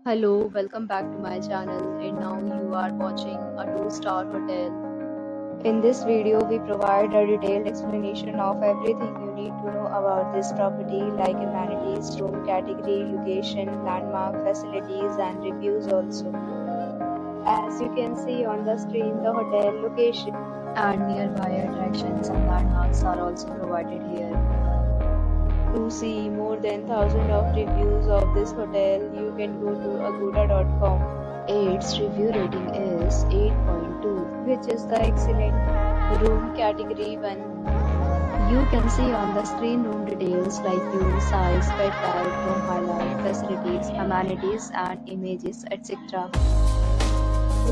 Hello, welcome back to my channel, and now you are watching a 2-star hotel. In this video, we provide a detailed explanation of everything you need to know about this property, like amenities, room category, location, landmark, facilities, and reviews also. As you can see on the screen, the hotel location and nearby attractions and landmarks are also provided here. To see more than thousands of reviews of this hotel, you can go to agoda.com. Its review rating is 8.2, which is the excellent. Room category 1. You can see on the screen room details like view, size, bed type, room highlight, facilities, amenities, and images, etc.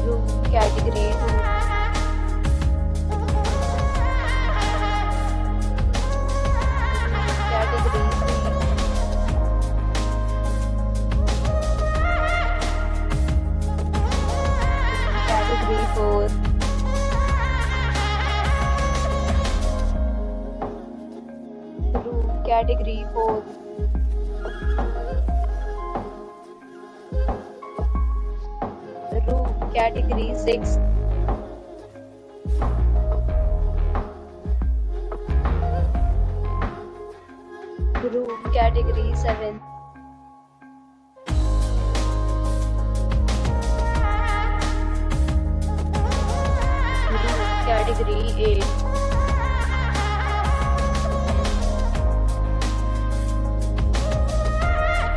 Room category 2. Category 4. Room category 4. Room category 6. Room category 7. Room category 8.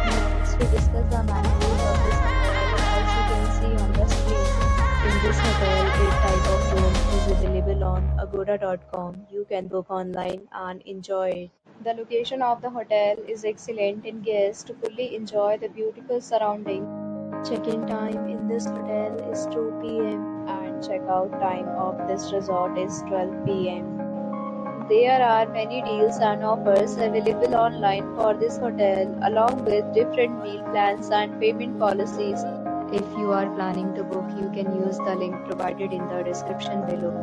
Next, we discuss the amenities of this hotel. As you can see on the screen, in this hotel, a type of room is available on agoda.com. You can book online and enjoy it. The location of the hotel is excellent and guests to fully enjoy the beautiful surroundings. Check-in time in this hotel is 2 p.m. and check-out time of this resort is 12 p.m. There are many deals and offers available online for this hotel, along with different meal plans and payment policies. If you are planning to book, you can use the link provided in the description below.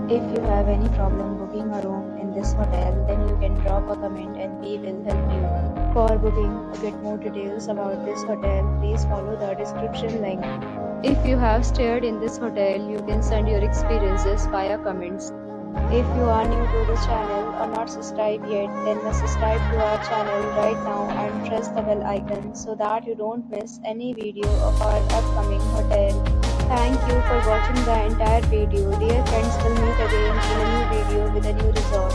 If you have any problem booking a room in this hotel, then you can drop a comment and we will help you. For booking or get more details about this hotel, please follow the description link. If you have stayed in this hotel, you can send your experiences via comments. If you are new to this channel or not subscribed yet, then subscribe to our channel right now and press the bell icon so that you don't miss any video of our upcoming hotel. Thank you for watching the entire video. Dear friends, we'll meet again in a new video with a new resort.